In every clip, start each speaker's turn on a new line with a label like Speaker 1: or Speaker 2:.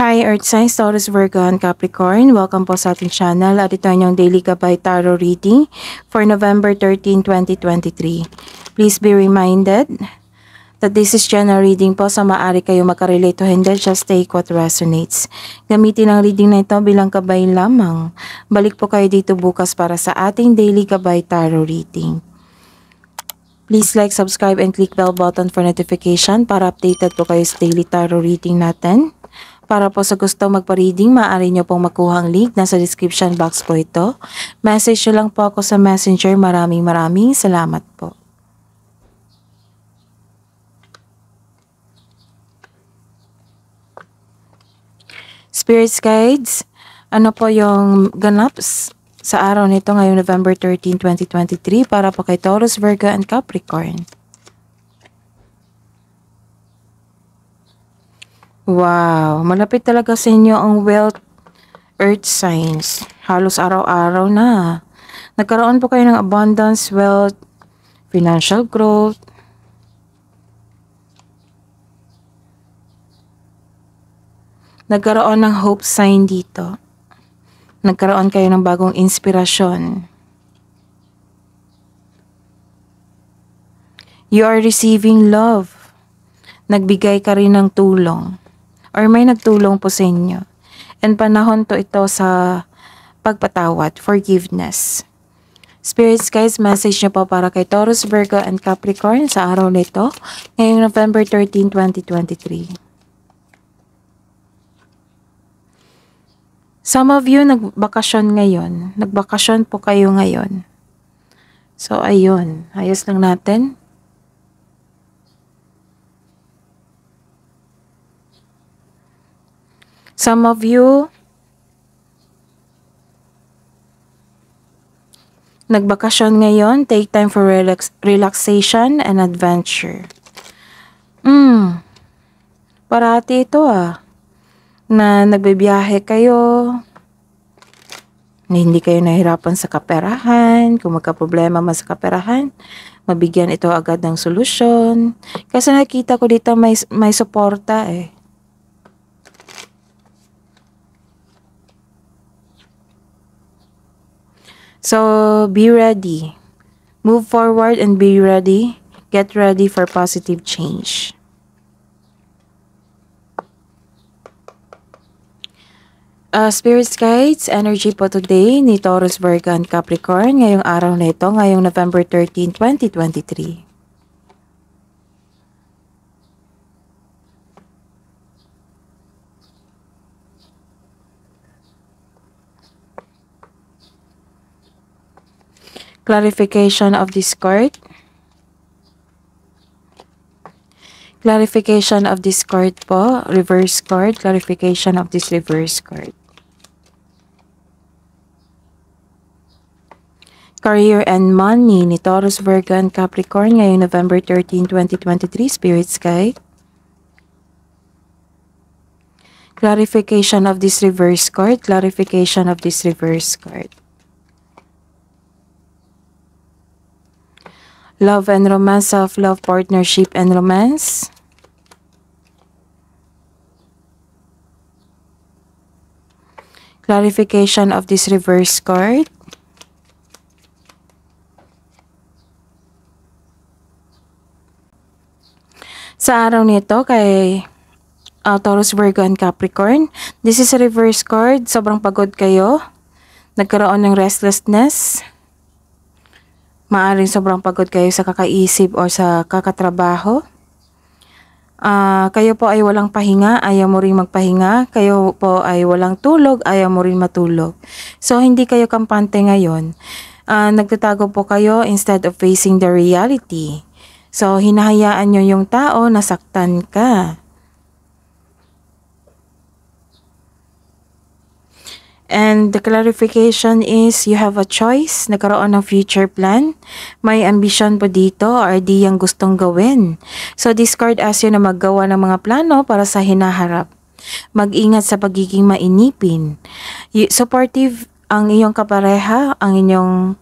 Speaker 1: Hi Earth Signs, Taurus, Virgo, and Capricorn. Welcome po sa ating channel at ito ang Daily Gabay Tarot Reading for November 13, 2023. Please be reminded that this is general reading po, sa maaari kayo makarelate o hindi. Just take what resonates. Gamitin ang reading na ito bilang gabay lamang. Balik po kayo dito bukas para sa ating Daily Gabay Tarot Reading. Please like, subscribe, and click bell button for notification para updated po kayo sa daily tarot reading natin. Para po sa gusto magpa-reading, maaari nyo pong makuha ang link. Nasa description box po ito. Message nyo lang po ako sa messenger. Maraming salamat po. Spirits Guides, ano po yung ganap sa araw nito ngayong November 13, 2023 para po kay Taurus, Virgo, and Capricorn? Wow, malapit talaga sa inyo ang wealth, earth signs. Halos araw-araw na. Nagkaroon po kayo ng abundance, wealth, financial growth. Nagkaroon ng hope sign dito. Nagkaroon kayo ng bagong inspirasyon. You are receiving love. Nagbigay ka rin ng tulong. Or may nagtulong po sa inyo. And panahon to ito sa pagpatawad, forgiveness. Spirits Guides, message nyo po para kay Taurus, Virgo, and Capricorn sa araw nito, ngayong November 13, 2023. Some of you nagbakasyon ngayon. Nagbakasyon po kayo ngayon. So, ayun. Ayos lang natin. Some of you nagbakasyon ngayon, take time for relaxation and adventure. Parati ito na nagbibiyahe kayo, na hindi kayo nahirapan sa kaperahan. Kung magka-problema man sa kaperahan, mabigyan ito agad ng solusyon. Kasi nakita ko dito may suporta So, be ready. Move forward and be ready. Get ready for positive change. Spirits Guides, energy po today ni Taurus, Virgo, and Capricorn ngayong araw na ito, ngayong November 13, 2023. Clarification of this card. Clarification of this card po. Reverse card. Clarification of this reverse card. Career and money ni Taurus, Virgo, and Capricorn ngayong November 13, 2023. Spirits Guide. Clarification of this reverse card. Clarification of this reverse card. Love and romance, self-love, partnership, and romance. Clarification of this reverse card. Sa araw nito kay Taurus, Virgo, and Capricorn, this is a reverse card. Sobrang pagod kayo. Nagkaroon ng restlessness. Maaring sobrang pagod kayo sa kakaisip o sa kakatrabaho. Kayo po ay walang pahinga, ayaw mo rin magpahinga. Kayo po ay walang tulog, ayaw mo rin matulog. So, hindi kayo kampante ngayon. Nagtatago po kayo instead of facing the reality. So, hinahayaan nyo yung tao na saktan ka. And the clarification is you have a choice. Nagkaroon ng future plan. May ambition po dito or ideyang gustong gawin. So this card asks you na maggawa ng mga plano para sa hinaharap. Mag-ingat sa pagiging mainipin. Supportive ang iyong kapareha, ang inyong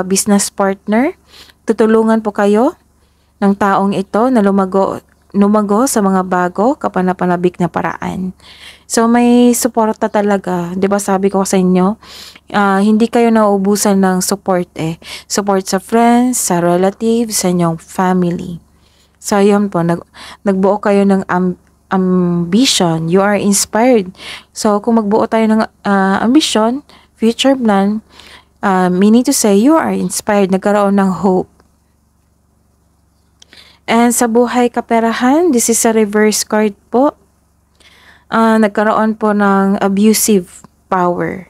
Speaker 1: business partner. Tutulungan po kayo ng taong ito na lumago lumago sa mga bago, kapanapanabik na paraan. So, may suporta talaga. 'Di ba sabi ko sa inyo, hindi kayo nauubusan ng support eh. Support sa friends, sa relatives, sa inyong family. So, yun po, nagbuo kayo ng ambition. You are inspired. So, kung magbuo tayo ng ambition, future plan, meaning to say, you are inspired. Nagkaroon ng hope. And sa buhay kaperahan, this is a reverse card po. Nagkaroon po ng abusive power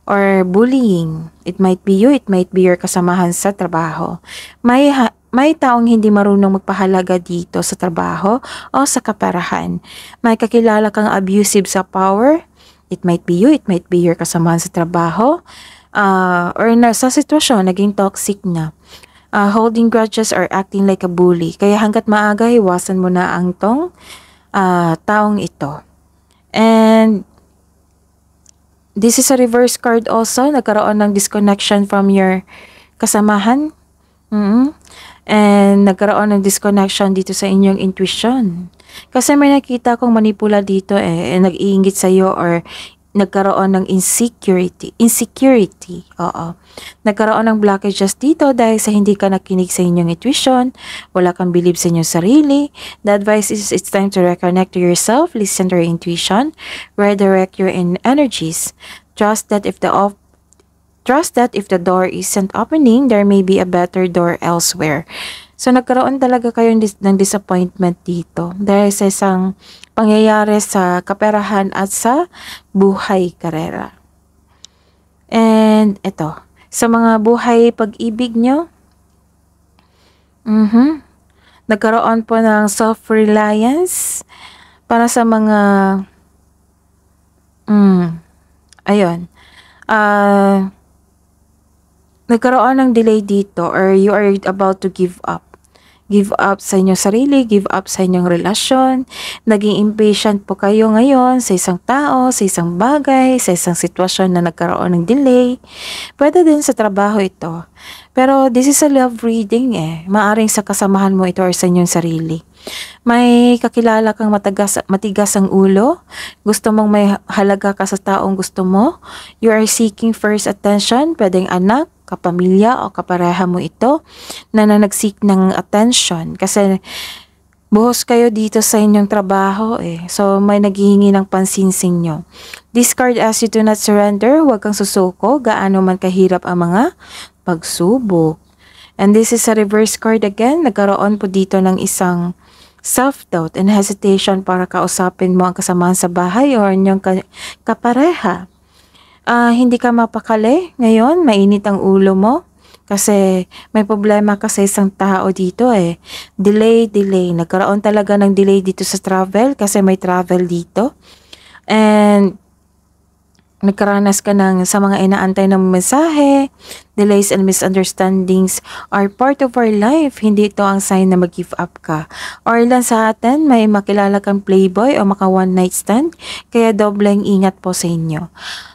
Speaker 1: or bullying. It might be you, it might be your kasamahan sa trabaho. May taong hindi marunong magpahalaga dito sa trabaho o sa kaperahan. May kakilala kang abusive sa power. It might be you, it might be your kasamahan sa trabaho. Or sa sitwasyon, naging toxic na. Holding grudges or acting like a bully. Kaya hanggat maaga, iwasan mo na ang taong ito. And this is a reverse card also. Nagkaroon ng disconnection from your kasamahan. And nagkaroon ng disconnection dito sa inyong intuition. Kasi may nakita kong manipula dito nag-iingit sa iyo or nagkaroon ng insecurity. Oo. Nagkaroon ng blockages dito dahil sa hindi ka nakinig sa inyong intuition, wala kang believe sa inyong sarili. The advice is it's time to reconnect to yourself, listen to your intuition, redirect your energies. Trust that if the door isn't opening, there may be a better door elsewhere. So, nagkaroon talaga kayo ng disappointment dito dahil sa isang pangyayari sa kaperahan at sa buhay karera. And ito, sa mga buhay pag-ibig nyo, nagkaroon po ng self-reliance para sa mga, nagkaroon ng delay dito or you are about to give up. Give up sa inyong sarili, give up sa inyong relasyon. Naging impatient po kayo ngayon sa isang tao, sa isang bagay, sa isang sitwasyon na nagkaroon ng delay. Pwede din sa trabaho ito. Pero this is a love reading Maaring sa kasamahan mo ito or sa inyong sarili. May kakilala kang matigas ang ulo. Gusto mong may halaga ka sa taong gusto mo. You are seeking first attention. Pwedeng anak, kapamilya o kapareha mo ito na nag-seek ng attention. Kasi buhos kayo dito sa inyong trabaho So may naghihingi ng pansin sa inyo. This card asks you to not surrender. Huwag kang susuko. Gaano man kahirap ang mga pagsubok. And this is a reverse card again. Nagkaroon po dito ng isang self-doubt and hesitation para kausapin mo ang kasamahan sa bahay o inyong kapareha. Hindi ka mapakali ngayon, mainit ang ulo mo kasi may problema ka sa isang tao dito Delay. Nagkaroon talaga ng delay dito sa travel kasi may travel dito. And nagkaranas ka sa mga inaantay ng mensahe. Delays and misunderstandings are part of our life. Hindi ito ang sign na mag-give up ka. Or ilan sa atin, may makilala kang playboy o maka one night stand. Kaya dobleng ingat po sa inyo.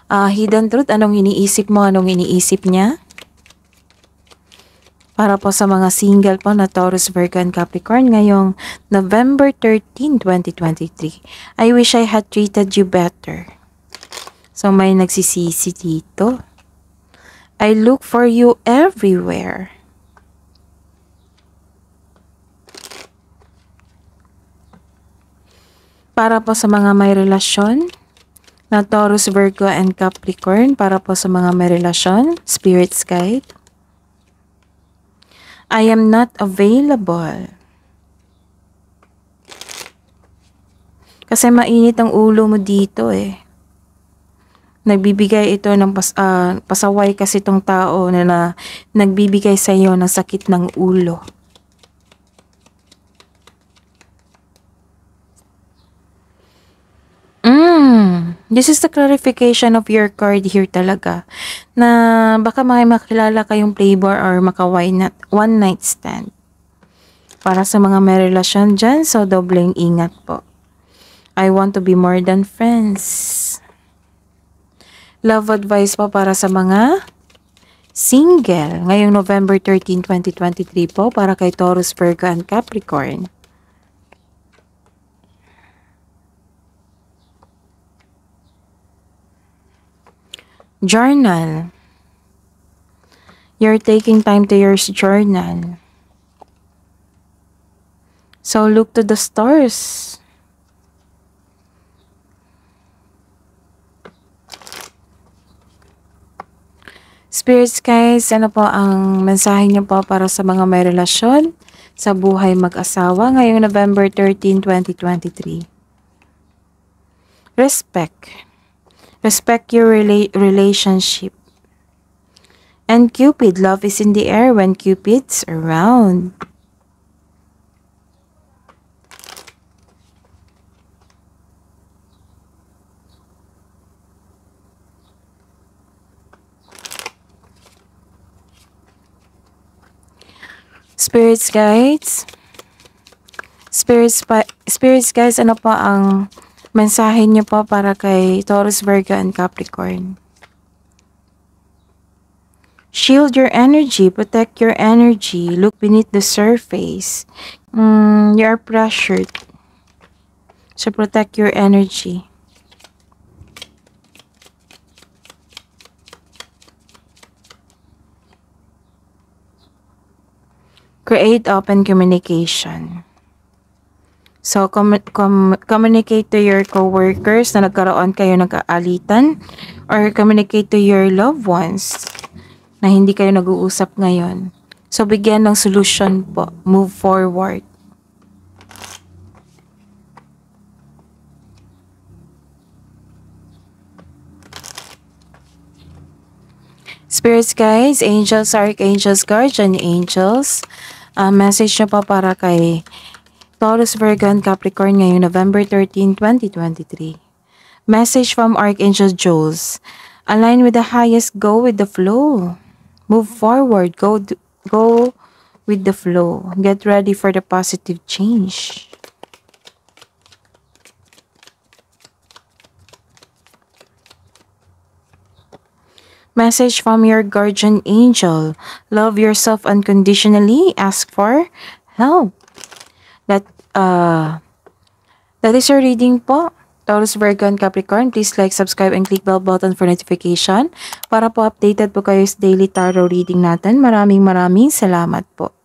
Speaker 1: Hidden truth, anong iniisip mo? Anong iniisip niya? Para po sa mga single po na Taurus, Virgo, and Capricorn ngayong November 13, 2023. I wish I had treated you better. So, may nagsisisi dito. I look for you everywhere. Para po sa mga may relasyon na Taurus, Virgo, and Capricorn. Para po sa mga may relasyon, Spirit's Guide. I am not available. Kasi mainit ang ulo mo dito Nagbibigay ito ng pasaway kasi itong tao na nagbibigay sa iyo ng sakit ng ulo. This is the clarification of your card here talaga. Na baka may makilala kayong playboy or maka one night stand. Para sa mga may relasyon dyan, so dobleng ingat po. I want to be more than friends. Love advice po para sa mga single. Ngayong November 13, 2023 po para kay Taurus, Virgo, and Capricorn. Journal. You're taking time to your journal. So look to the stars. Spirits guys, ano po ang mensahe niyo po para sa mga may relasyon sa buhay mag-asawa ngayong November 13, 2023? Respect. Respect your relationship. And Cupid, love is in the air when Cupid's around. Spirits guides. Spirits guys, ano po ang mensahe niyo po para kay Taurus, Virgo, and Capricorn? Shield your energy, protect your energy, look beneath the surface. You are pressured. So protect your energy. Create open communication. So, communicate to your co-workers na nagkaroon kayo nag-aalitan, or communicate to your loved ones na hindi kayo nag-uusap ngayon. So, bigyan ng solution po. Move forward. Spirits guys, angels, archangels, guardian angels. Message nyo po para kay Taurus, Virgo, and Capricorn ngayong November 13, 2023. Message from Archangel Jules. Align with the highest, go with the flow. Move forward, go with the flow. Get ready for the positive change. Message from your guardian angel. Love yourself unconditionally. Ask for help. That is your reading po. Taurus, Virgo, and Capricorn. Please like, subscribe, and click bell button for notification para po updated po kayo sa daily tarot reading natin. Maraming salamat po.